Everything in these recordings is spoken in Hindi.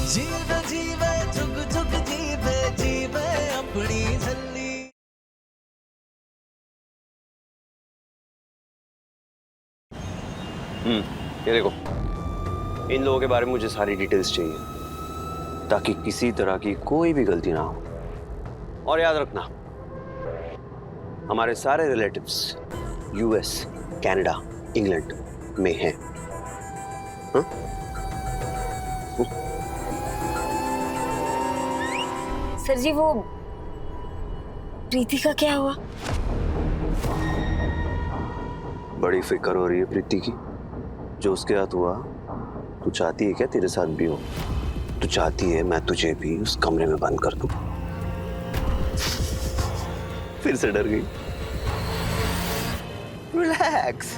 जीवे जीवे जुग जुग जीवे जीवे अपनी झल्ली। ये देखो, इन लोगों के बारे में मुझे सारी डिटेल्स चाहिए ताकि किसी तरह की कोई भी गलती ना हो। और याद रखना, हमारे सारे रिलेटिव्स यूएस, कनाडा, इंग्लैंड में हैं। हाँ? सर जी, वो प्रीति का क्या हुआ? बड़ी फिक्र हो रही है प्रीति की। जो उसके साथ हुआ, तू चाहती है क्या तेरे साथ भी हो? तू चाहती है मैं तुझे भी उस कमरे में बंद कर दूं? फिर से डर गई। रिलैक्स।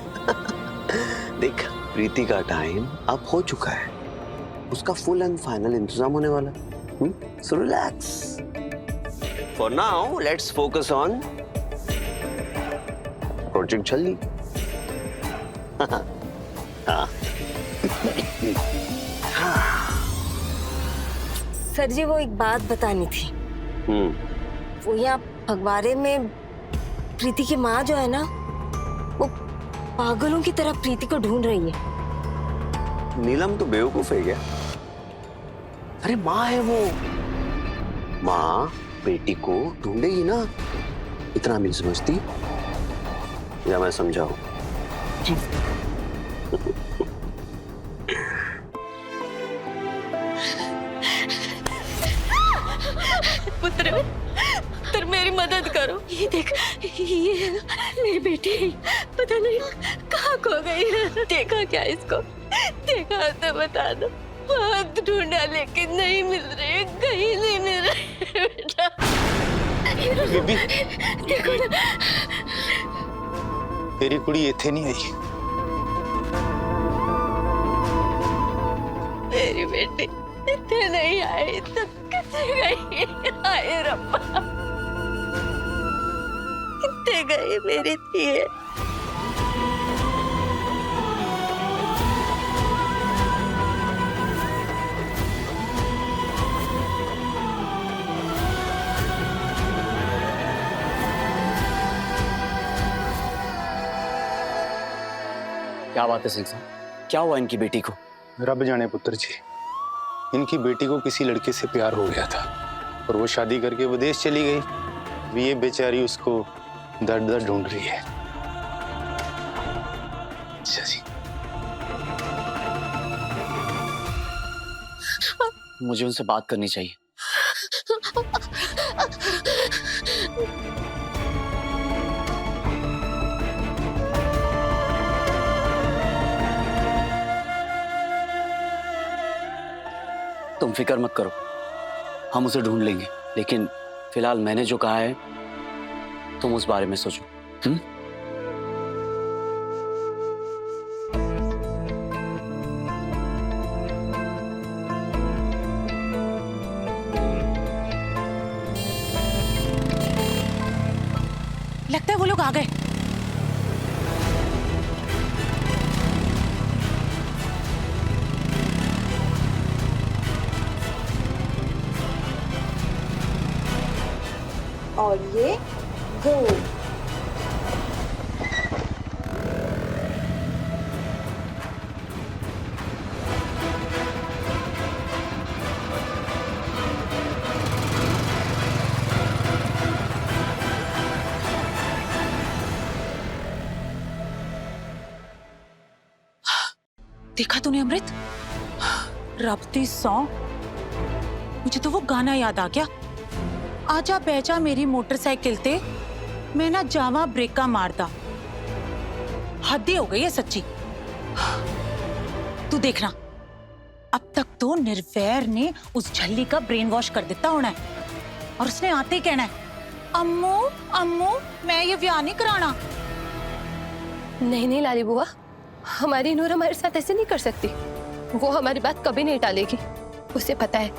देख, प्रीति का टाइम अब हो चुका है। उसका फुल एंड फाइनल इंतजाम होने वाला है। So relax. For now let's focus on project Jhalli. Sir ji, वो एक बात बतानी थी। वो यहाँ फगवाड़े में प्रीति की माँ जो है ना, वो पागलों की तरह प्रीति को ढूंढ रही है। नीलम तो बेवकूफ है क्या? अरे माँ है वो। माँ बेटी को ढूंढेगी ना, इतना भी समझती? या मैं समझाऊं? पुत्र मेरी मदद करो। ये देख, ये है ना मेरी बेटी, पता नहीं कहाँ खो गई है। देखा क्या इसको? देखा तो बता दो। बहुत ढूंढा लेकिन नहीं मिल रही, कहीं नहीं मिल रही बेटा। बीबी, देखो ना, मेरी कुड़ी इत्थे नहीं आई। मेरी बेटी इतने नहीं आई तो कितने गई? आए रब्बा, कितने गई मेरी थी। क्या बात है सिंह साहब, क्या हुआ इनकी बेटी को? रब जाने पुत्र जी, इनकी बेटी को किसी लड़के से प्यार हो गया था और वो शादी करके विदेश चली गई। अभी ये बेचारी उसको दर दर ढूंढ रही है। अच्छा जी, मुझे उनसे बात करनी चाहिए। तुम फिक्र मत करो, हम उसे ढूंढ लेंगे। लेकिन फिलहाल मैंने जो कहा है तुम उस बारे में सोचो। लगता है वो लोग आ गए। और ये गो। देखा तूने अमृत? रबती सौ, मुझे तो वो गाना याद आ गया। आजा बैजा मेरी मोटरसाइकिल ते, मैं ना जावा ब्रेका मारदा। हद ही हो गई है सच्ची। तू देखना, अब तक तो निर्वैर ने उस झल्ली का ब्रेन वॉश कर देता होना है और उसने आते ही कहना है, अम्मू अम्मू मैं ये ब्याह नहीं कराना। नहीं नहीं लाली बुआ, हमारी नूर हमारे साथ ऐसे नहीं कर सकती। वो हमारी बात कभी नहीं टालेगी। उसे पता है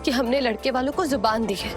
कि हमने लड़के वालों को जुबान दी है।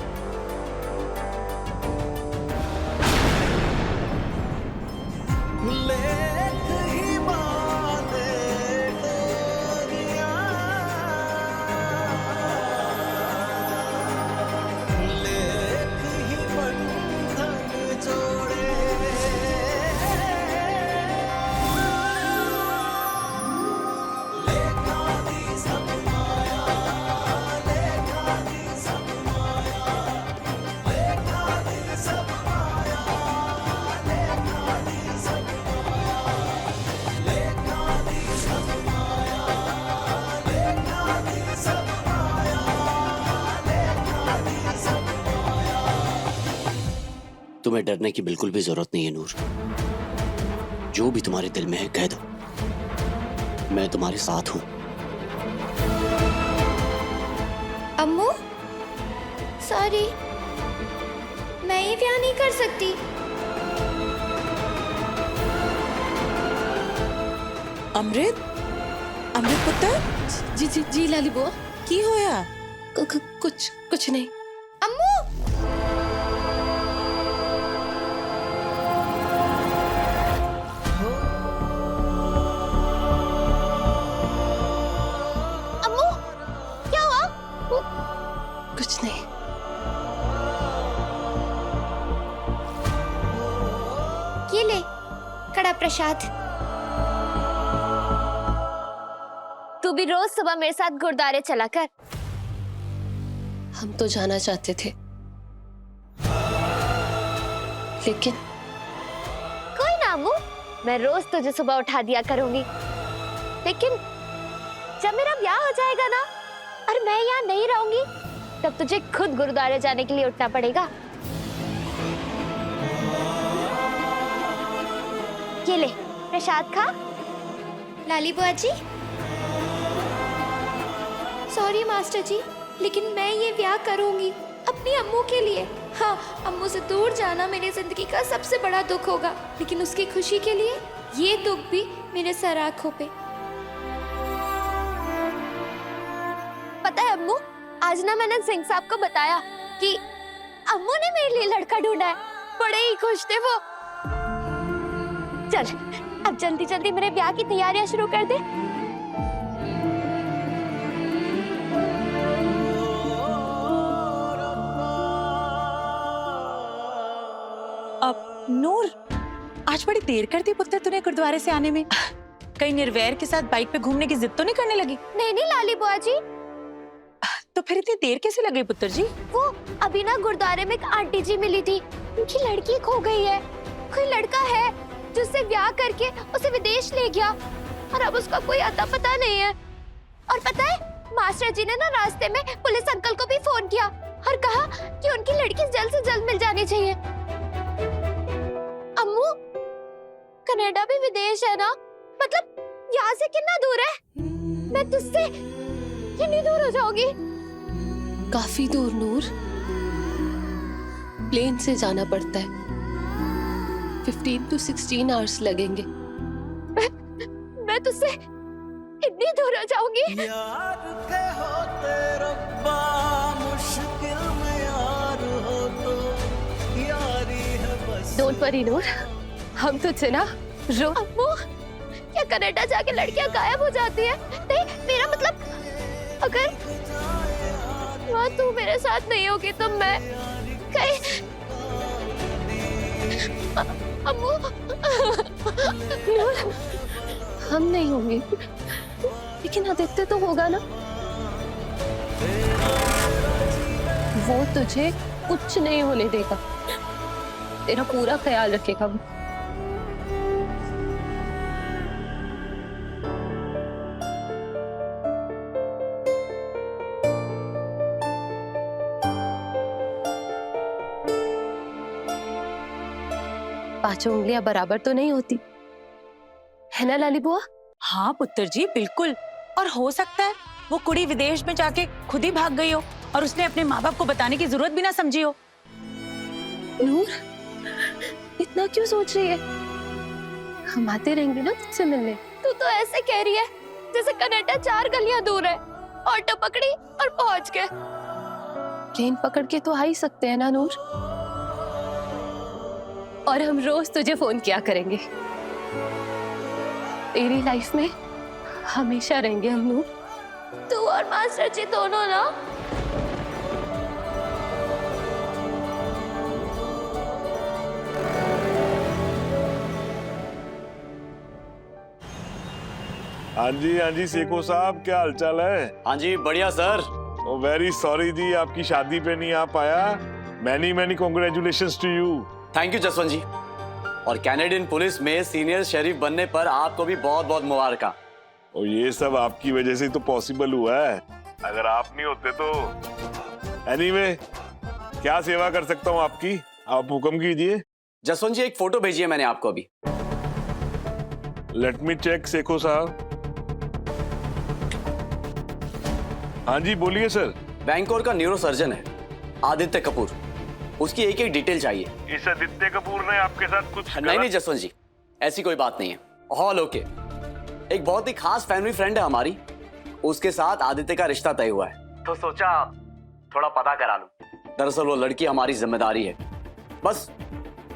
तुम्हें डरने की बिल्कुल भी जरूरत नहीं है नूर। जो भी तुम्हारे दिल में है कह दो, मैं तुम्हारे साथ हूं। अम्मू सॉरी, मैं ये ब्याह नहीं कर सकती। अमृत, अमृत पुत्र जी जी जी लाली बुआ। की होया? कुछ नहीं। अम्मू अम्मू क्या हुआ? कुछ नहीं। ये ले कड़ा प्रसाद। तू भी रोज सुबह मेरे साथ गुरुद्वारे चला कर। हम तो जाना चाहते थे, लेकिन कोई ना अम्मू, मैं रोज तुझे सुबह उठा दिया करूंगी। लेकिन जब मेरा ब्याह हो जाएगा ना और मैं यहाँ नहीं रहूंगी, तब तुझे खुद गुरुद्वारे जाने के लिए उठना पड़ेगा। ये ले प्रसाद खा। लाली बुआ जी। सॉरी मास्टर जी, लेकिन मैं ये ब्याह करूंगी अपनी अम्मू के लिए। हाँ, अम्मू से दूर जाना मेरी जिंदगी का सबसे बड़ा दुख होगा, लेकिन उसकी खुशी के लिए ये दुख भी मेरे सर आंखों पे। पता है अम्मू, आज ना मैंने सिंह साहब को बताया कि अम्मू ने मेरे लिए लड़का ढूंढा है। बड़े ही खुश थे वो। चल अब जल्दी जल्दी मेरे ब्याह की तैयारियां शुरू कर दे। अब नूर, आज बड़ी देर कर दी पुत्र तूने गुरुद्वारे से आने में। कहीं निर्वैर के साथ बाइक पे घूमने की जिद तो नहीं करने लगी? नहीं नहीं लाली बुआ जी। तो फिर इतनी देर कैसे लगी पुत्र जी? वो अभी ना गुरुद्वारे में एक आंटी जी मिली थी, उनकी लड़की खो गई है। कोई लड़का है जिससे ब्याह करके उसे विदेश ले गया और अब उसका कोई अता पता नहीं है। और पता है, मास्टर जी ने ना रास्ते में पुलिस अंकल को भी फोन किया और कहा कि उनकी लड़की जल्द से जल्द मिल जानी चाहिए। अम्मू, कनाडा भी विदेश है ना? मतलब यहाँ से कितना दूर है? मैं तुझसे कितनी दूर हो जाऊंगी? काफी दूर नूर, प्लेन से जाना पड़ता है। 15 to 16 आवर्स लगेंगे। मैं तुझसे इतनी दूर हो जाऊंगी? यार के होते रब्बा, मुश्किल में यार हो तो यारी है बस। डोंट वरी नूर, हम तुझसे ना रो। अम्मू, क्या कनाडा जाके लड़कियां गायब हो जाती है? नहीं, मेरा मतलब अगर वहाँ तू मेरे साथ नहीं होगी तो मैं कहीं। अम्मू नूर, हम नहीं होंगे, लेकिन आदित्य तो होगा ना। वो तुझे कुछ नहीं होने देगा, तेरा पूरा ख्याल रखेगा वो। पांचों उंगलियां बराबर तो नहीं होती है ना लाली बुआ? हाँ पुत्र जी बिल्कुल। और हो सकता है वो कुड़ी विदेश में जाके खुद ही भाग गई हो और उसने अपने माँ बाप को बताने की जरूरत भी ना समझी हो। नूर, इतना क्यों सोच रही है? हम आते रहेंगे ना तुझसे मिलने। तू तो ऐसे कह रही है जैसे कनाडा 4 गलियां दूर है। ऑटो पकड़ी और पहुंच गए। प्लेन पकड़ के तो आ ही सकते हैं ना नूर, और हम रोज तुझे फोन किया करेंगे। तेरी लाइफ में हमेशा रहेंगे हम नूर। तू और मास्टर जी दोनों ना। हाँ जी सेको साहब, क्या हालचाल है? हाँ जी बढ़िया सर। वेरी सॉरी जी, आपकी शादी पे नहीं आ पाया। Many congratulations to you. Thank you Jaswant ji. और कैनेडियन पुलिस में सीनियर शेरिफ बनने पर आपको भी बहुत बहुत मुबारक। और ये सब आपकी वजह से तो पॉसिबल हुआ है, अगर आप नहीं होते तो। एनीवे, क्या सेवा कर सकता हूँ आपकी? आप हुक्म कीजिए। जसवंत जी एक फोटो भेजी है मैंने आपको अभी। लेट मी चेक सेखो साहब। हाँ जी बोलिए सर। बैंकोर का न्यूरो सर्जन है आदित्य कपूर, उसकी एक एक डिटेल चाहिए। इस आदित्य कपूर ने आपके साथ कुछ नहीं जसवंत जी, ऐसी कोई बात नहीं है, ऑल ओके। एक बहुत ही खास फैमिली फ्रेंड है हमारी, उसके साथ आदित्य का रिश्ता तय हुआ है, तो सोचा थोड़ा पता करा लूं। दरअसल वो लड़की हमारी जिम्मेदारी है, बस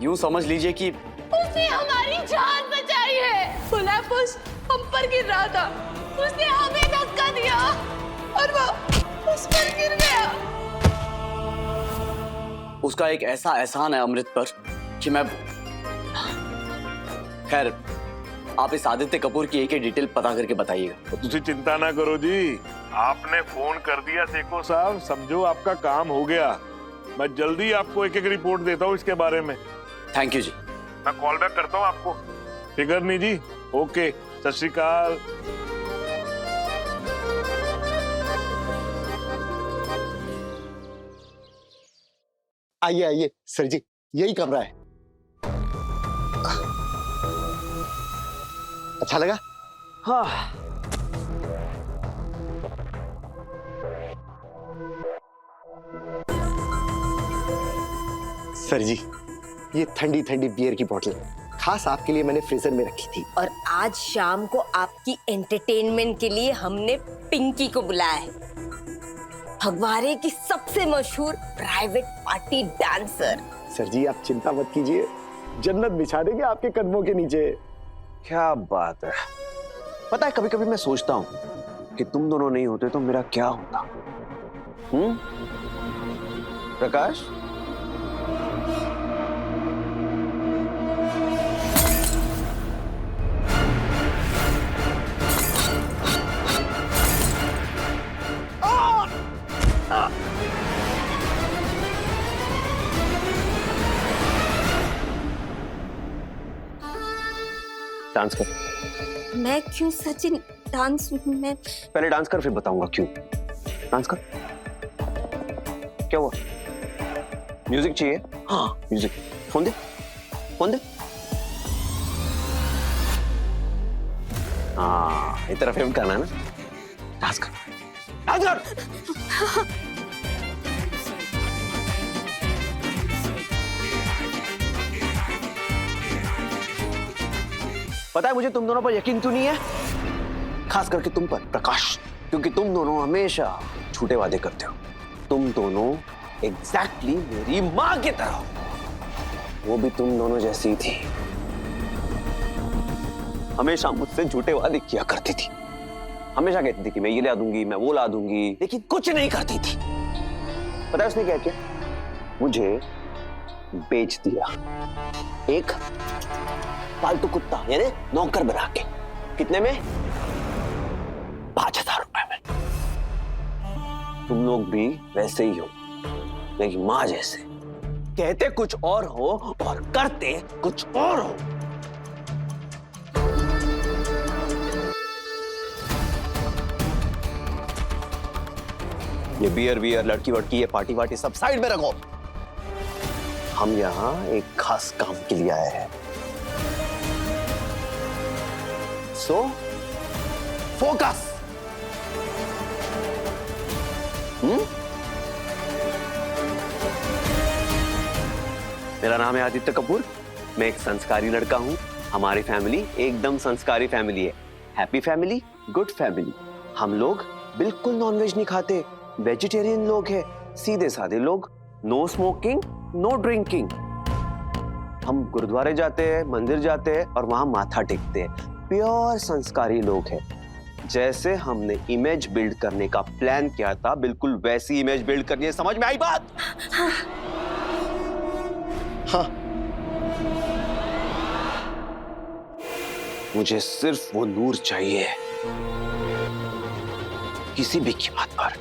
यूं समझ लीजिए कि उसने हमारी जान बचाई है। पुलिस हम पर गिर रहा था, उसने हमें धक्का दिया और वो उस पर गिर गया। उसका एक ऐसा एहसान है अमृत पर कि मैं, खैर आप इस आदित्य कपूर की एक एक डिटेल पता करके बताइएगा। तुझे चिंता ना करो जी, आपने फोन कर दिया सेखो साहब, समझो आपका काम हो गया। मैं जल्दी आपको एक एक रिपोर्ट देता हूँ इसके बारे में। थैंक यू जी। मैं कॉल बैक करता हूँ आपको। फिकर नहीं जी, ओके, सत श्री अकाल। आइए आइए सर जी, यही कमरा है। अच्छा लगा? हाँ। सर जी, ये ठंडी ठंडी बियर की बोतल खास आपके लिए मैंने फ्रीजर में रखी थी। और आज शाम को आपकी एंटरटेनमेंट के लिए हमने पिंकी को बुलाया है, फगवाड़े की सबसे मशहूर प्राइवेट पार्टी डांसर। सर जी आप चिंता मत कीजिए, जन्नत बिछा देंगे आपके कदमों के नीचे। क्या बात है। पता है कभी कभी मैं सोचता हूं कि तुम दोनों नहीं होते तो मेरा क्या होता। प्रकाश, डांस कर। मैं क्यों सचिन डांस में? पहले डांस कर फिर बताऊंगा क्यों। डांस कर। क्या हुआ? म्यूजिक चाहिए? हाँ म्यूजिक। फोन दे, फोन दे। हाँ इतना फेम करना है ना। डांस कर, डांस कर। पता है मुझे तुम दोनों पर यकीन क्यों नहीं है? खास करके तुम पर प्रकाश, क्योंकि तुम दोनों हमेशा झूठे वादे करते हो। तुम दोनों एग्जैक्टली मेरी माँ की तरह हो। वो भी तुम दोनों जैसी थी, हमेशा मुझसे झूठे वादे किया करती थी। हमेशा कहती थी कि मैं ये ला दूंगी, मैं वो ला दूंगी, लेकिन कुछ नहीं करती थी। पता है उसने क्या किया? मुझे बेच दिया, एक पालतू कुत्ता यानी नौकर बना के। कितने में? 5,000 रुपए में। तुम लोग भी वैसे ही हो, मेरी माँ जैसे। कहते कुछ और हो और करते कुछ और हो। ये बियर वियर, लड़की वड़की, ये पार्टी वार्टी सब साइड में रखो। हम यहाँ एक खास काम के लिए आए हैं। So focus. मेरा नाम है आदित्य कपूर, मैं एक संस्कारी लड़का हूं। हमारी फैमिली एकदम संस्कारी फैमिली है। Happy family, good family. हम लोग बिल्कुल नॉनवेज नहीं खाते, वेजिटेरियन लोग हैं, सीधे साधे लोग। No smoking, no drinking. हम गुरुद्वारे जाते हैं, मंदिर जाते हैं और वहां माथा टेकते हैं। प्योर संस्कारी लोग हैं। जैसे हमने इमेज बिल्ड करने का प्लान किया था, बिल्कुल वैसी इमेज बिल्ड करनी है। समझ में आई बात? हाँ। मुझे सिर्फ वो नूर चाहिए, किसी भी कीमत पर।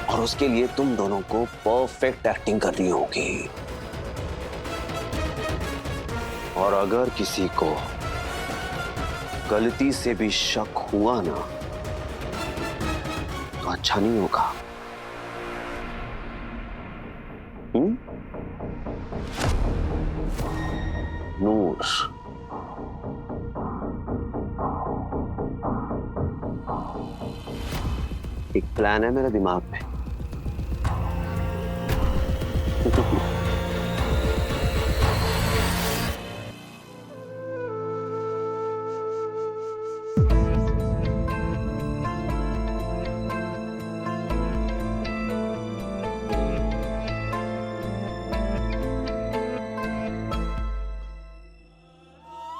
और उसके लिए तुम दोनों को परफेक्ट एक्टिंग करनी होगी। और अगर किसी को गलती से भी शक हुआ ना, तो अच्छा नहीं होगा। नूर, एक प्लान है मेरे दिमाग में।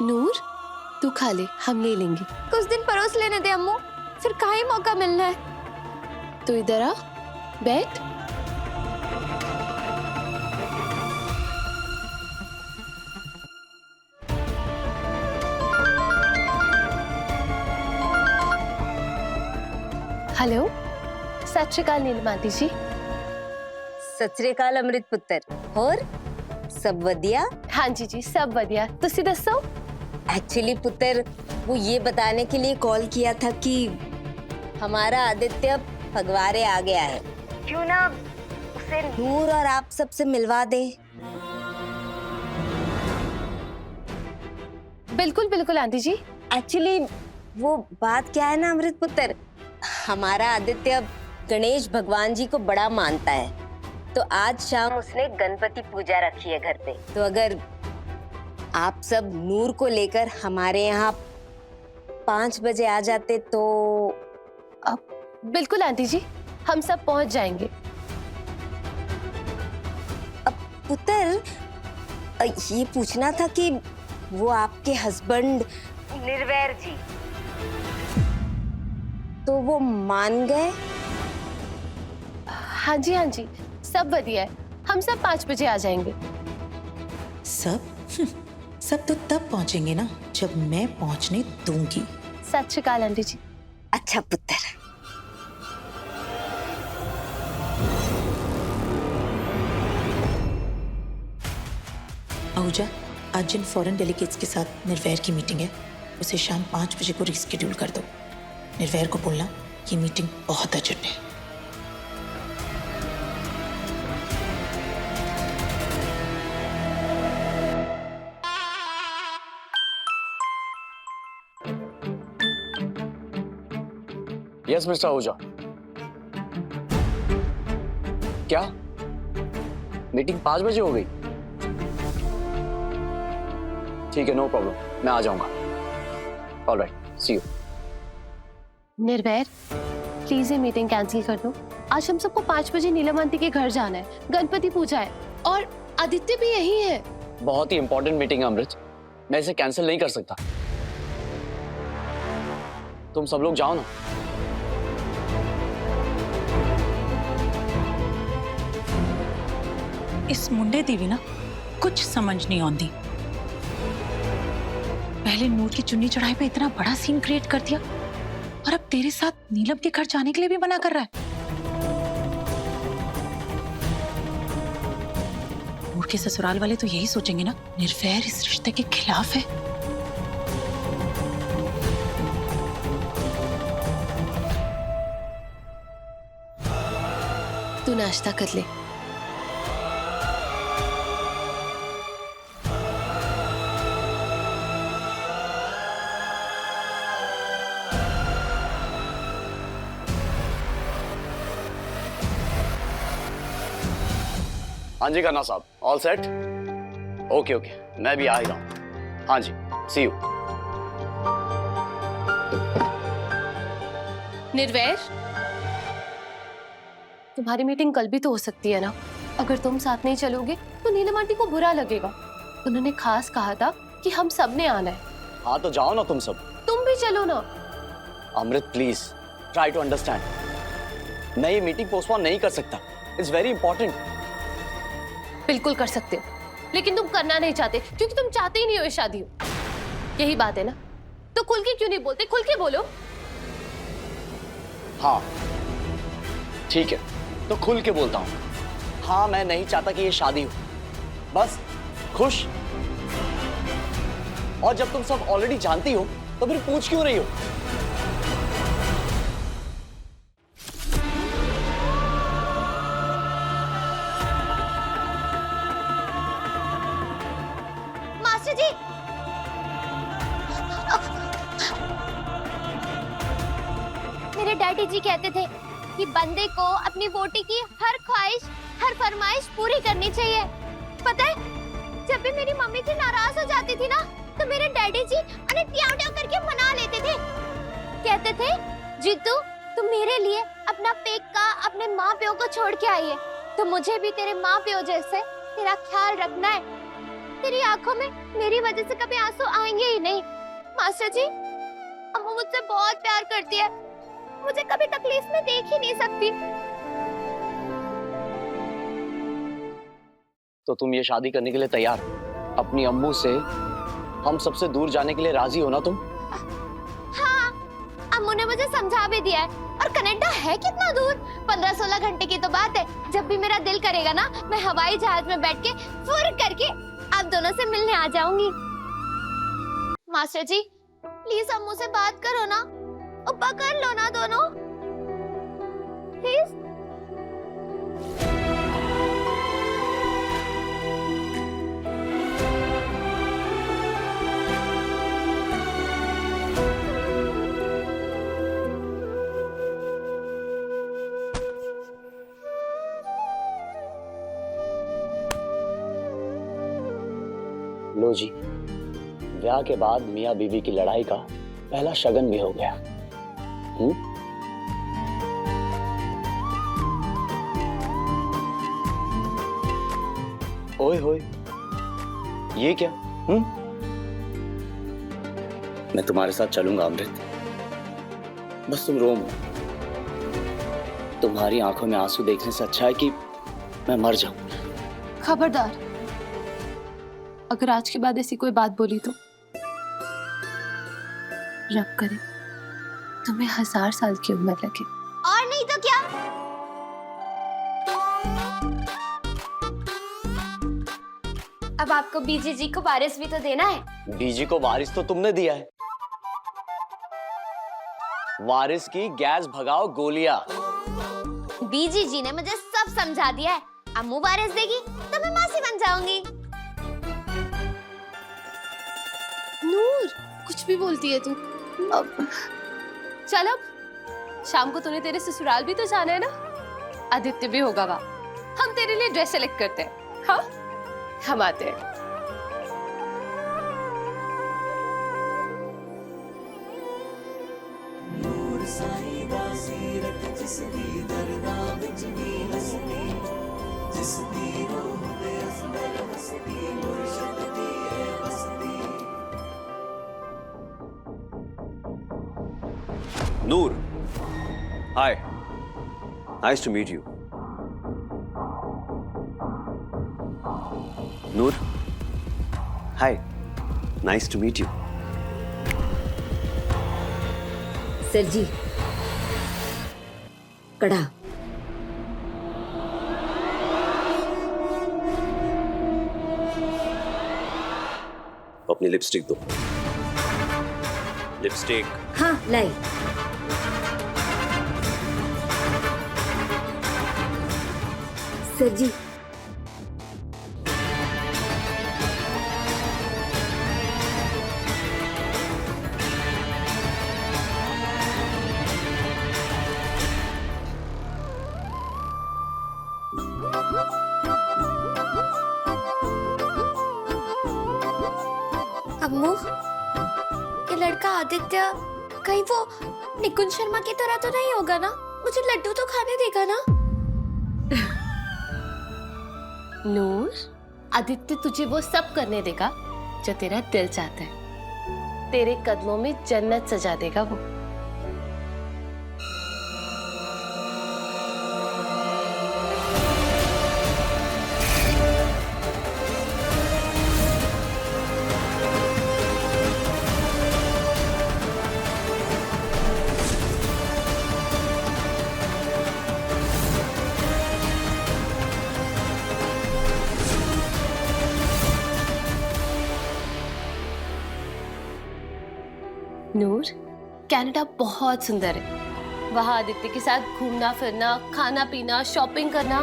नूर, तू खा ले, हम ले लेंगे। कुछ दिन परोस लेने दे अम्मू, फिर काहे मौका मिलना है। तू इधर आ, बैठ। हेलो, सत श्री अकाल नीलम आंटी जी। सत श्री अकाल अमृत पुत्र। और सब वधिया? हाँ जी जी, सब बढ़िया। तुसी दसो। एक्चुअली पुत्र, वो ये बताने के लिए कॉल किया था कि हमारा आदित्य फगवारे आ गया है। क्यों ना उसे नूर और आप सबसे मिलवा दे। बिल्कुल बिल्कुल आंटी जी। एक्चुअली वो बात क्या है ना अमृत पुत्र, हमारा आदित्य गणेश भगवान जी को बड़ा मानता है, तो आज शाम उसने गणपति पूजा रखी है घर पे। तो अगर आप सब नूर को लेकर हमारे यहाँ 5 बजे आ जाते तो। बिल्कुल आंटी जी, हम सब पहुंच जाएंगे। पुत्र, ये पूछना था कि वो आपके हस्बैंड निर्वैर जी, तो वो मान गए? हाँ जी हाँ जी, सब बढ़िया है। हम सब 5 बजे आ जाएंगे। सब तो तब पहुंचेंगे ना जब मैं पहुंचने दूंगी। सत श्री अकाल आंटी जी। अच्छा पुत्र। आहूजा, आज जिन फॉरेन डेलीगेट्स के साथ निर्वैर की मीटिंग है, उसे शाम 5 बजे को रिस्केड्यूल कर दो। निर्वैर को बोलना ये मीटिंग बहुत अर्जेंट है। Yes mister Ahuja. क्या मीटिंग 5 बजे हो गई? ठीक है, नो प्रॉब्लम, मैं आ जाऊंगा। Alright, see you. Nirvair, please ये मीटिंग कैंसिल कर दो। आज हम सबको 5 बजे नीलम आंटी के घर जाना है, गणपति पूजा है और आदित्य भी यही है। बहुत ही इंपॉर्टेंट मीटिंग है अमृत, मैं इसे कैंसिल नहीं कर सकता। तुम सब लोग जाओ ना। इस मुंडे दी भी ना कुछ समझ नहीं आती। पहले नूर की चुन्नी चढ़ाई पे इतना बड़ा सीन क्रिएट कर दिया और अब तेरे साथ नीलम के घर जाने के लिए भी मना कर रहा है। नूर के ससुराल वाले तो यही सोचेंगे ना, निर्वैर इस रिश्ते के खिलाफ है। तू नाश्ता कर ले। हाँ जी खन्ना साहब, ऑल सेट? ओके ओके, मैं भी आ ही रहा हूँ। हाँ जी, सी यू। निर्वैर, तुम्हारी मीटिंग कल भी तो हो सकती है ना। अगर तुम साथ नहीं चलोगे तो नीलम आंटी को बुरा लगेगा। उन्होंने खास कहा था कि हम सब ने आना है। हाँ तो जाओ ना तुम सब। तुम भी चलो ना। अमृत प्लीज ट्राई टू अंडरस्टैंड। मैं ये मीटिंग पोस्टपोन नहीं कर सकता, इट्स वेरी इंपॉर्टेंट। बिल्कुल कर सकते हो, लेकिन तुम करना नहीं चाहते क्योंकि तुम चाहते ही नहीं हो ये शादी हो। यही बात है ना, तो खुल के क्यों नहीं बोलते? खुल के बोलो। हाँ ठीक है, तो खुल के बोलता हूँ। हाँ, मैं नहीं चाहता कि ये शादी हो, बस खुश। और जब तुम सब ऑलरेडी जानती हो तो फिर पूछ क्यों रही हो? डैडी जी कहते थे कि बंदे को अपनी वोटी की हर ख्वाहिश, हर फरमाइश पूरी करनी चाहिए। पता है, जब भी मेरी मम्मी थी नाराज हो जाती थी ना, तो मेरे डैडी जी उन्हें ट्याव ट्याव करके मना लेते थे। कहते थे, जीतू तुम मेरे लिए अपना पेका अपने माँ प्यो को छोड़ के आई है, तो मुझे भी तेरे माँ प्यो जैसे तेरा ख्याल रखना है। तेरी आंखों में मेरी वजह से कभी आंसू आएंगे ही नहीं। मास्टर जी, अम्मू मुझसे बहुत प्यार करती है, मुझे कभी तकलीफ में देख ही नहीं सकती। तो तुम ये शादी करने के लिए तैयार? अपनी अम्मू से हम सबसे दूर जाने के लिए राजी हो ना तुम? हाँ, अम्मू ने मुझे समझा भी दिया है। और कनाडा है कितना दूर, 15-16 घंटे की तो बात है। जब भी मेरा दिल करेगा ना, मैं हवाई जहाज में बैठ के फुर करके आप दोनों से मिलने आ जाऊंगी। मास्टर जी, प्लीज अम्मू से बात करो ना, उपा कर लो ना दोनों, प्लीज। लो जी, ब्याह के बाद मियाँ बीवी की लड़ाई का पहला शगन भी हो गया। ओए होए, ये क्या? मैं तुम्हारे साथ चलूंगा अमृत, बस तुम रो मत। तुम्हारी आंखों में आंसू देखने से अच्छा है कि मैं मर जाऊं। खबरदार, अगर आज के बाद ऐसी कोई बात बोली तो रब करे तुम्हें 1000 साल की उम्र लगे। और नहीं तो क्या। अब आपको बीजी जी को वारिस भी तो देना है। बीजी को वारिस तो तुमने दिया है। वारिस की गैस भगाओ गोलियां। बीजी जी ने मुझे सब समझा दिया है। अम्मू वारिस देगी तो मैं मासी बन जाऊंगी। नूर, कुछ भी बोलती है तू। अब चल, अब शाम को तूने तेरे ससुराल भी तो जाना है ना। आदित्य भी होगा वहाँ। हम तेरे लिए ड्रेस सेलेक्ट करते हैं। हाँ, हम आते हैं। Noor, hi. Nice to meet you. Noor, hi. Nice to meet you. Sir ji, कड़ा। अपनी लिपस्टिक दो। लिपस्टिक। हाँ, लाई। सर जी, अम्मू, ये लड़का आदित्य कहीं वो निकुंज शर्मा की तरह तो नहीं होगा ना? मुझे लड्डू तो खाने देगा ना? नूर, आदित्य तुझे वो सब करने देगा जो तेरा दिल चाहता है। तेरे कदमों में जन्नत सजा देगा वो। नूर, कनाडा बहुत सुंदर है। वहाँ आदित्य के साथ घूमना फिरना, खाना पीना, शॉपिंग करना,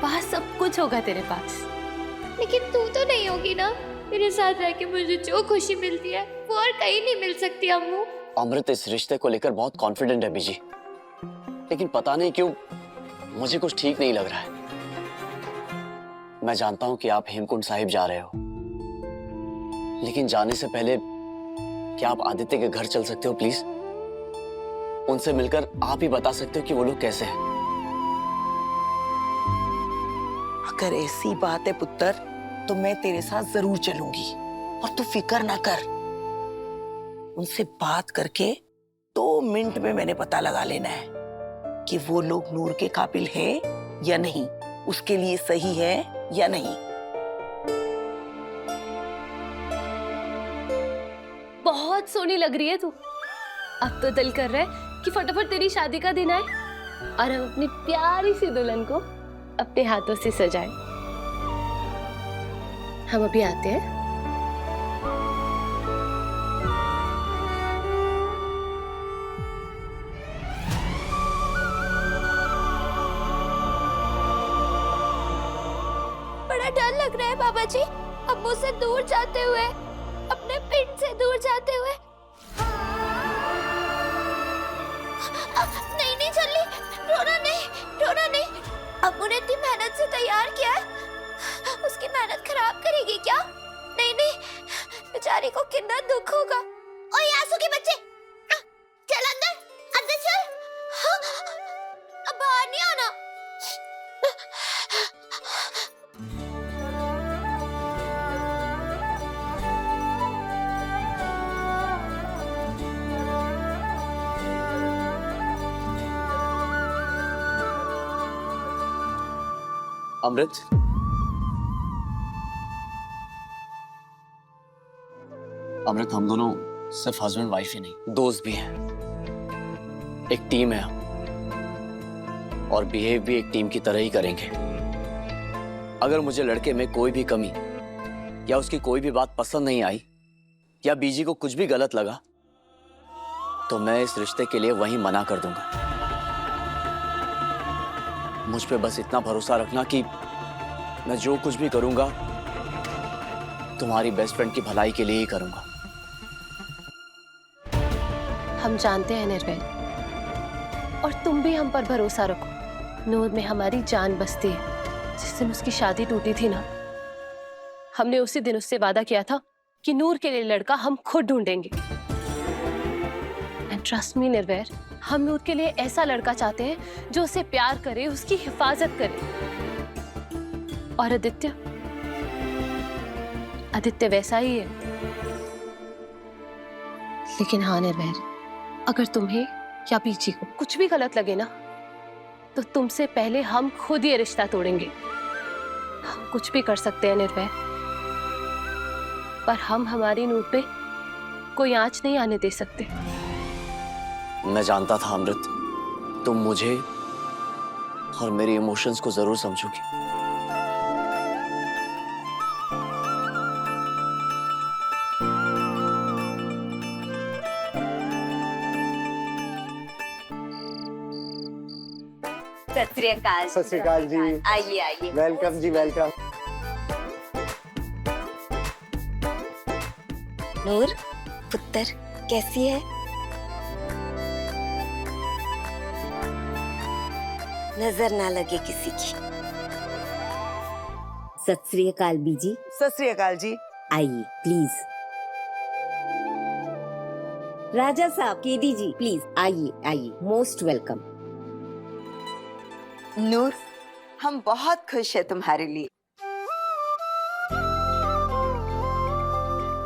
वहाँ सब कुछ होगा तेरे पास। लेकिन तू तो नहीं होगी ना? मेरे साथ रह के मुझे जो खुशी मिलती है वो और कहीं नहीं मिल सकती अम्मू। अमृत इस रिश्ते को लेकर बहुत कॉन्फिडेंट है बीजी। लेकिन पता नहीं क्यों मुझे कुछ ठीक नहीं लग रहा है। मैं जानता हूं कि आप हेमकुंड साहिब जा रहे हो, लेकिन जाने से पहले क्या आप आदित्य के घर चल सकते हो प्लीज? उनसे मिलकर आप ही बता सकते हो कि वो लोग कैसे हैं। अगर ऐसी बात है पुत्र तो मैं तेरे साथ जरूर चलूंगी, और तू फिक्र ना कर। उनसे बात करके 2 मिनट में मैंने पता लगा लेना है कि वो लोग नूर के काबिल है या नहीं, उसके लिए सही है या नहीं। बहुत सोहनी लग रही है तू। अब तो दिल कर रहा है कि फटाफट तेरी शादी का दिन आए और हम अपनी प्यारी सी दुल्हन को अपने हाथों से सजाएं। हम अभी आते हैं। बड़ा डर लग रहा है बाबा जी, अब मुझसे दूर जाते हुए, अपने पिंड से दूर जाते हुए। नहीं नहीं चल्ली, रोना नहीं, रोना नहीं। अब उन्हें इतनी मेहनत से तैयार किया है, उसकी मेहनत खराब करेगी क्या? नहीं नहीं, बेचारी को कितना दुख होगा। ओए आंसू के बच्चे, चल अंदर, अंदर चल। अब बाहर नहीं आना। अमृत, अमृत, हम दोनों सिर्फ हस्बैंड वाइफ ही नहीं, दोस्त भी हैं। एक टीम है हम, और बिहेव भी एक टीम की तरह ही करेंगे। अगर मुझे लड़के में कोई भी कमी या उसकी कोई भी बात पसंद नहीं आई, या बीजी को कुछ भी गलत लगा, तो मैं इस रिश्ते के लिए वहीं मना कर दूंगा। मुझ पे बस इतना भरोसा रखना कि मैं जो कुछ भी करूंगा तुम्हारी बेस्ट फ्रेंड की भलाई के लिए ही करूंगा। हम जानते हैं निर्भय, और तुम भी हम पर भरोसा रखो। नूर में हमारी जान बसती है। जिस दिन उसकी शादी टूटी थी ना, हमने उसी दिन उससे वादा किया था कि नूर के लिए लड़का हम खुद ढूंढेंगे। एंड ट्रस्ट मी निर्भय, हम नूर के लिए ऐसा लड़का चाहते हैं जो उसे प्यार करे, उसकी हिफाजत करे। और आदित्य वैसा ही है। लेकिन हाँ निर्भय, अगर तुम्हें या बीजी को कुछ भी गलत लगे ना, तो तुमसे पहले हम खुद ये रिश्ता तोड़ेंगे। हम कुछ भी कर सकते हैं निर्भय, पर हम हमारी नूर पे कोई आंच नहीं आने दे सकते। मैं जानता था अमृत, तुम मुझे और मेरे इमोशंस को जरूर समझोगी। सत श्री अकाल। सत श्री अकाल जी। आइए आइए। वेलकम जी, वेलकम। नूर पुत्र कैसी है? नजर ना लगे किसी की। सत श्री अकाल बीजी। सत श्री अकाल जी। आइए प्लीज। राजा साहब, केडी जी प्लीज आइए आइए, मोस्ट वेलकम। नूर, हम बहुत खुश है तुम्हारे लिए।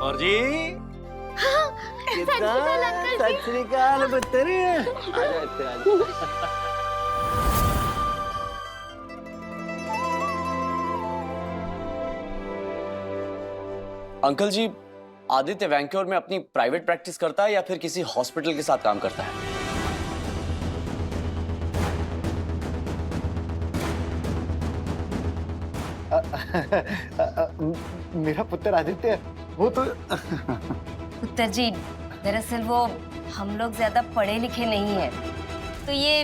और जी सत श्री अकाल पुत्र। अंकल जी, आदित्य वैंक्योर में अपनी प्राइवेट प्रैक्टिस करता है या फिर किसी हॉस्पिटल के साथ काम करता है? मेरा पुत्र आदित्य, वो तो पुत्र जी, दरअसल वो हम लोग ज्यादा पढ़े लिखे नहीं है, तो ये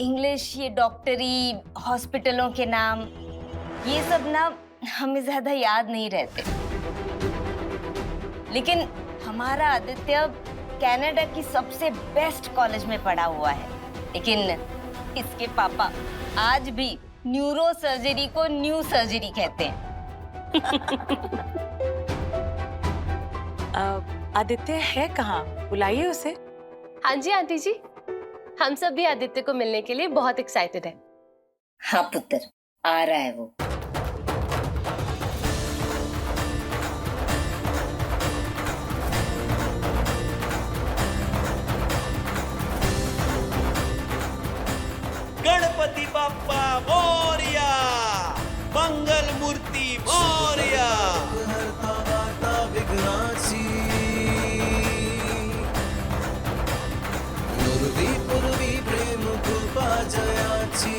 इंग्लिश, ये डॉक्टरी, हॉस्पिटलों के नाम, ये सब ना हमें ज्यादा याद नहीं रहते। लेकिन हमारा आदित्य कनाडा की सबसे बेस्ट कॉलेज में पढ़ा हुआ है, लेकिन इसके पापा आज भी न्यूरो सर्जरी को न्यू सर्जरी कहते हैं। आदित्य है कहाँ? बुलाइए उसे। हाँ जी आंटी जी, हम सब भी आदित्य को मिलने के लिए बहुत एक्साइटेड हैं। हाँ पुत्र, आ रहा है वो। गणपति बाप्पा मोरया, मंगल मूर्ति मोरया। हरता वार्ता विघ्नाची पूर्वी पूर्वी प्रेम कृपा जयाची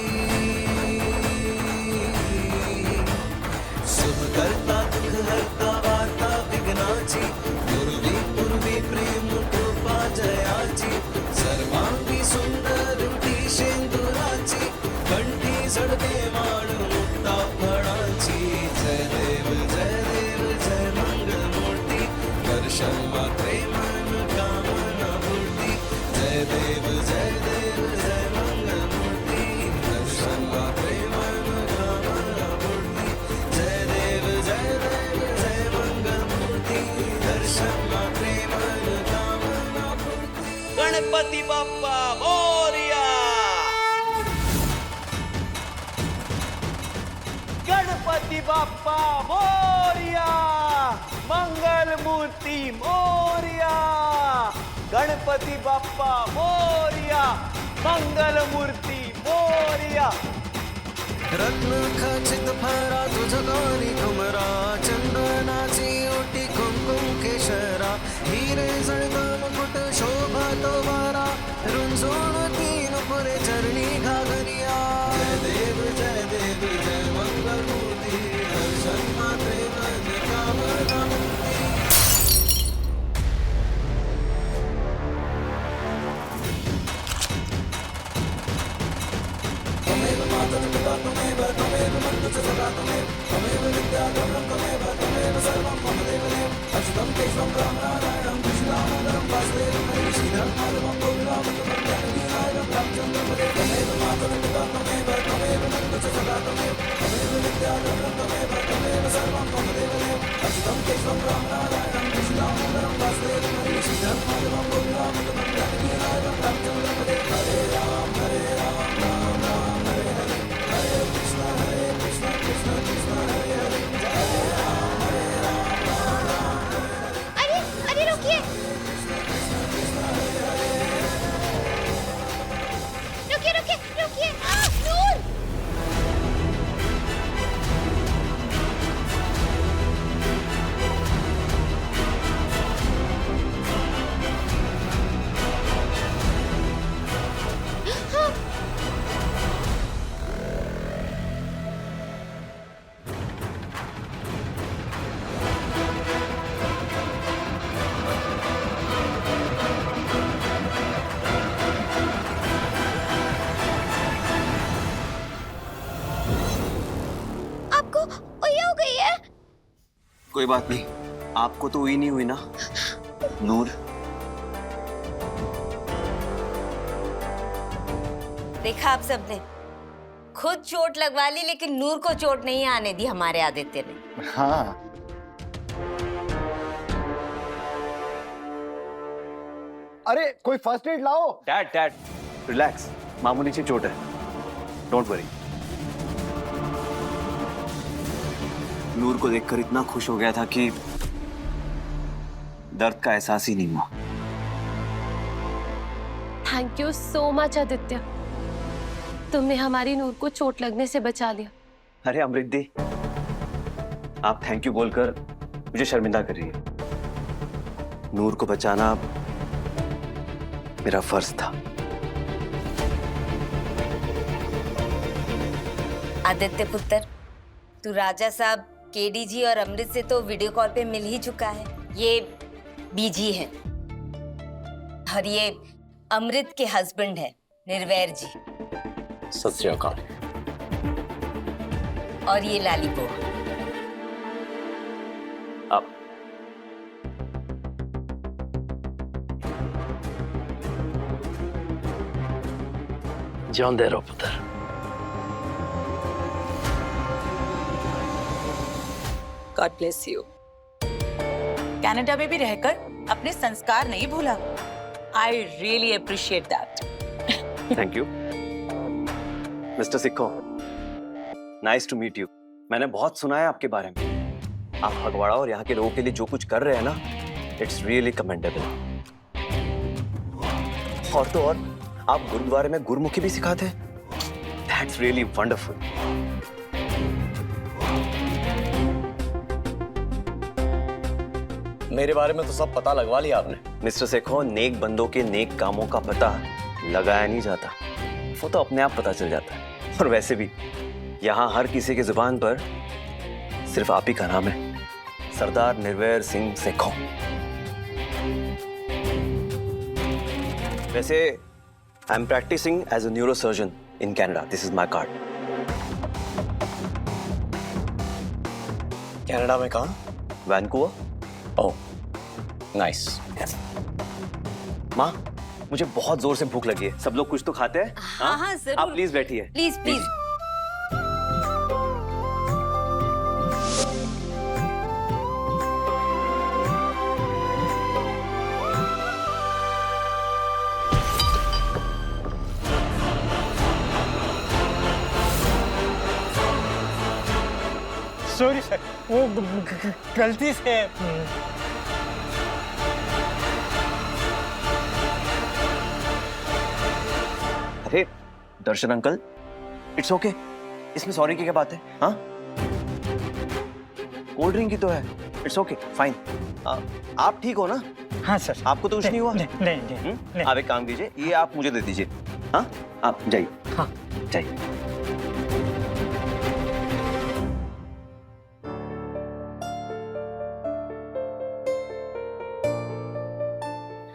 शुभ करता दुख हरता वार्ता विघ्नाची पूर्वी पूर्वी प्रेम कृपा जयाची सर्वांगी सुंदर रुटी शेंदुराची कंठी झडते माण मुक्ता फळाची जय देव जय मंगल मूर्ती दर्शन मात्रे मन कामना पूर्ती जय देव जय मंगल मूर्ती दर्शन मात्रे मन कामना पूर्ती जय देव जय मंगल मूर्ती दर्शन मात्रे मन कामना पूर्ती। गणपति बाप्पा मोरया, गणपति बाप्पा मोरया, मंगल मूर्ति मोरया। गणपति बाप्पा मोरया, मंगल मूर्ति मोरया। रत्न खचित फरा तुझ गौरी कुमरा चंदनाची ओटी कुमकुम केशरा हिरे जळगाव मुकुट शोभा तो वारा रुंजोण तीन पुरे चरणी घागरिया जय देव जय मंगल मूर्ती दर्शन मात्रे मन कामना मूर्ती। अरे अरे रुकिए, रुकिए। नूर! आपको ये हो गई है? कोई बात नहीं, आपको तो हुई नहीं हुई ना नूर। देखा आप सबने, खुद चोट लगवा ली लेकिन नूर को चोट नहीं आने दी हमारे आदित्य ने। हाँ, अरे कोई फर्स्ट एड लाओ। डैड रिलैक्स, मामूली सी चोट है, डोंट वरी। नूर को देखकर इतना खुश हो गया था कि दर्द का एहसास ही नहीं हुआ। Thank you so much Aditya, तुमने हमारी नूर को चोट लगने से बचा लिया। अरे अमृत दी, आप थैंक यू बोलकर मुझे शर्मिंदा कर रही है। नूर को बचाना मेरा फर्ज था। आदित्य पुत्र, तू राजा साहब, केडीजी और अमृत से तो वीडियो कॉल पे मिल ही चुका है। ये बीजी है और ये अमृत के हस्बैंड है निर्वैर जी। सत श्री अकाल। और ये लालीपो। आप जिਉਂदे रहो पुत्र। God bless you. कनाडा में भी रहकर अपने संस्कार नहीं भूला। I really appreciate that. Thank you mister Sikko, nice to meet you. मैंने बहुत सुना है आपके बारे में। आप फगवाड़ा और यहाँ के लोगों के लिए जो कुछ कर रहे हैं ना, इट्स रियली कमेंडेबल। और तो और आप गुरुद्वारे में गुरमुखी भी सिखाते हैं। That's really wonderful. मेरे बारे में तो सब पता लगवा लिया आपने। मिस्टर सेखो, नेक बंदों के नेक कामों का पता लगाया नहीं जाता, वो तो अपने आप पता चल जाता है। और वैसे भी यहाँ हर किसी के जुबान पर सिर्फ आप ही का नाम है, सरदार निर्वैर सिंह सेखो। वैसे I am practicing as a neurosurgeon in Canada. This is my card. Canada में कहाँ? वैनकूवर। Oh nice. माँ, मुझे बहुत जोर से भूख लगी है। सब लोग कुछ तो खाते हैं? हाँ हाँ जरूर। आप प्लीज बैठिए। Please please. सॉरी सर, वो गलती से। अरे दर्शन अंकल, इट्स ओके। इसमें सॉरी की क्या बात है? हाँ, कोल्ड ड्रिंक की तो है। It's okay, fine. आप ठीक हो ना? हाँ सर। आपको तो कुछ नहीं हुआ? नहीं। आप एक काम कीजिए, ये आप मुझे दे दीजिए। हाँ, आप जाइए। हाँ जाइए।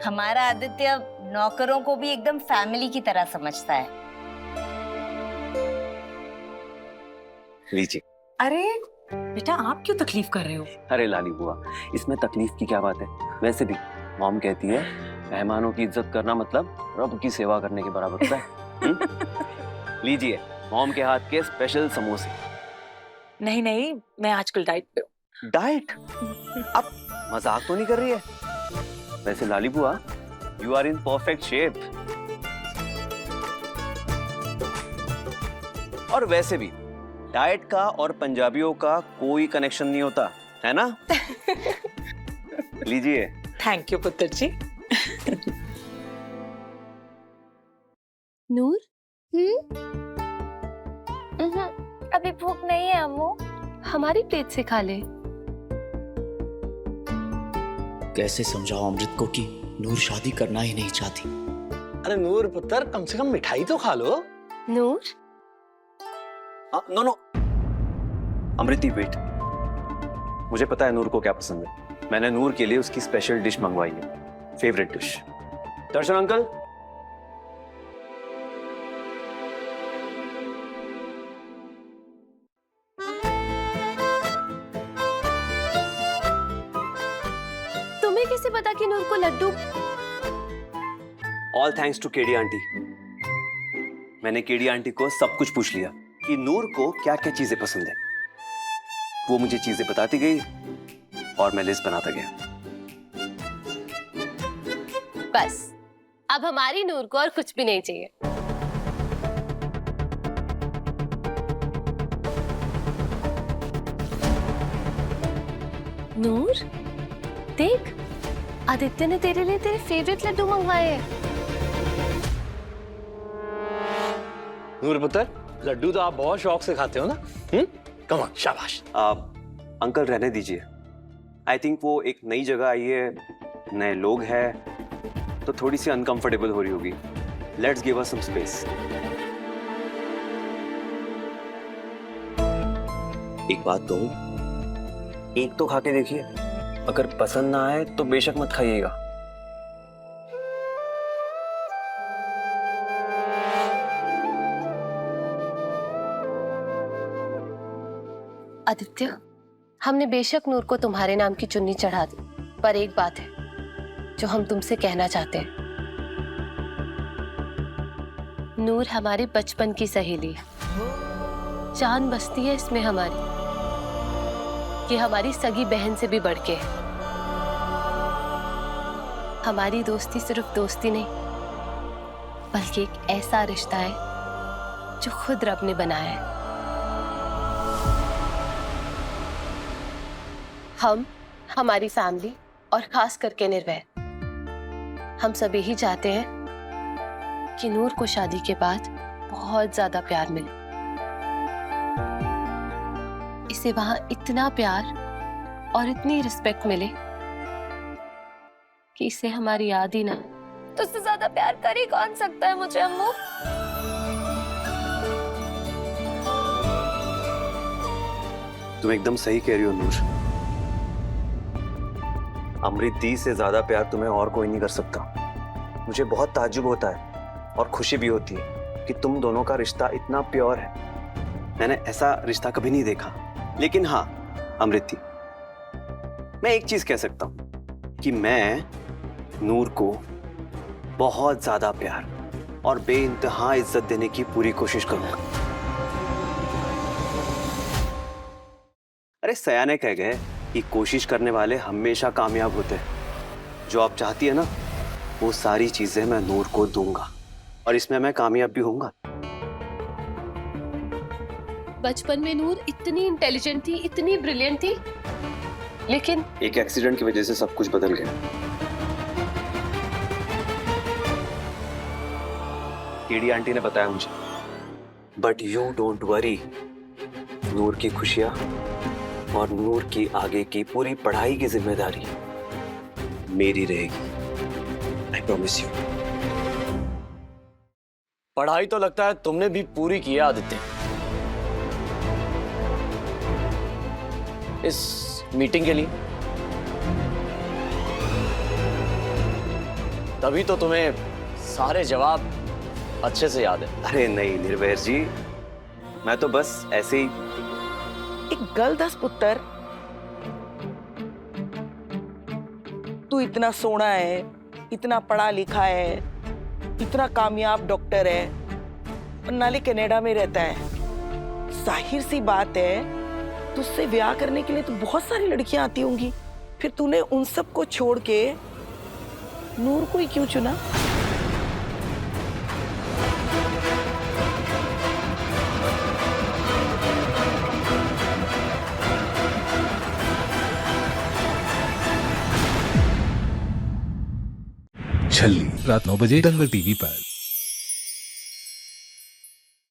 हमारा आदित्य नौकरों को भी एकदम फैमिली की तरह समझता है। लीजिए। अरे बेटा, आप क्यों तकलीफ कर रहे हो? अरे लाली बुआ, इसमें तकलीफ की क्या बात है? वैसे भी मॉम कहती है मेहमानों की इज्जत करना मतलब रब की सेवा करने के बराबर होता है। लीजिए, मॉम के हाथ के स्पेशल समोसे। नहीं नहीं, मैं आजकल डाइट पे हूँ। डाइट? अब मजाक तो नहीं कर रही है? वैसे लाली बुआ, you are in perfect shape. और वैसे भी डाइट का और पंजाबियों का कोई कनेक्शन नहीं होता, है ना? लीजिए। थैंक यू पुत्र जी। नूर? अभी भूख नहीं है अम्मू। हमारी प्लेट से खा ले। कैसे समझाओ अमृत को कि नूर शादी करना ही नहीं चाहती? अरे नूर पुत्र, कम से कम मिठाई तो खा लो। नूर? No no अमृति, wait. मुझे पता है नूर को क्या पसंद है। मैंने नूर के लिए उसकी स्पेशल डिश मंगवाई है, फेवरेट डिश। दर्शन अंकल, तुम्हें कैसे पता कि नूर को laddoo? All thanks to KD aunty. मैंने केडी आंटी को सब कुछ पूछ लिया कि नूर को क्या क्या चीजें पसंद है। वो मुझे चीजें बताती गई और मैं लिस्ट बनाता गया। बस अब हमारी नूर को और कुछ भी नहीं चाहिए। नूर देख, आदित्य ने तेरे लिए तेरे फेवरेट लड्डू मंगवाए हैं। नूर पुत्र, लड्डू तो आप बहुत शौक से खाते हो ना? कम ऑन, शाबाश। अंकल रहने दीजिए। आई थिंक वो एक नई जगह आई है, नए लोग हैं, तो थोड़ी सी अनकंफर्टेबल हो रही होगी। Let's give us some space. एक बात कहूं, एक तो खा के देखिए, अगर पसंद ना आए तो बेशक मत खाइएगा। आदित्य, हमने बेशक नूर को तुम्हारे नाम की चुन्नी चढ़ा दी, पर एक बात है जो हम तुमसे कहना चाहते हैं। नूर हमारे बचपन की सहेली है, जान बसती है इसमें हमारी। ये हमारी सगी बहन से भी बढ़ के है। हमारी दोस्ती सिर्फ दोस्ती नहीं, बल्कि एक ऐसा रिश्ता है जो खुद रब ने बनाया है। हम, हमारी फैमिली और खास करके निर्भय, हम सब यही चाहते हैं कि नूर को शादी के बाद बहुत ज्यादा प्यार मिले। इसे वहां इतना प्यार और इतनी रिस्पेक्ट मिले कि इसे हमारी याद ही ना। तो उससे ज्यादा प्यार कर ही कौन सकता है मुझे अम्मू? तुम एकदम सही कह रही हो नूर। अमृत दी से ज्यादा प्यार तुम्हें और कोई नहीं कर सकता। मुझे बहुत ताज्जुब होता है और खुशी भी होती है कि तुम दोनों का रिश्ता इतना प्योर है। मैंने ऐसा रिश्ता कभी नहीं देखा। लेकिन हाँ अमृत दी, मैं एक चीज कह सकता हूं कि मैं नूर को बहुत ज्यादा प्यार और बेइंतहा इज्जत देने की पूरी कोशिश करूंगा। अरे सयाने कह गए कि कोशिश करने वाले हमेशा कामयाब होते हैं। जो आप चाहती है ना, वो सारी चीजें मैं नूर को दूंगा और इसमें मैं कामयाब भी होऊंगा। बचपन में नूर इतनी इंटेलिजेंट थी, इतनी ब्रिलियंट थी, लेकिन एक एक्सीडेंट की वजह से सब कुछ बदल गया। टीडी आंटी ने बताया मुझे। बट यू डोंट वरी, नूर की खुशियां और नूर की आगे की पूरी पढ़ाई की जिम्मेदारी मेरी रहेगी। I promise you. पढ़ाई तो लगता है तुमने भी पूरी की है आदित्य। इस मीटिंग के लिए तभी तो तुम्हें सारे जवाब अच्छे से याद है। अरे नहीं निर्भय जी, मैं तो बस ऐसे ही। एक गल दस पुत्र, तू इतना सोना है, इतना पढ़ा लिखा है, इतना कामयाब डॉक्टर है और नाले कनाडा में रहता है। जाहिर सी बात है तुझसे ब्याह करने के लिए तो बहुत सारी लड़कियां आती होंगी, फिर तूने उन सब को छोड़ के नूर को ही क्यों चुना? छल्ली रात 9 बजे दंगल टीवी पर।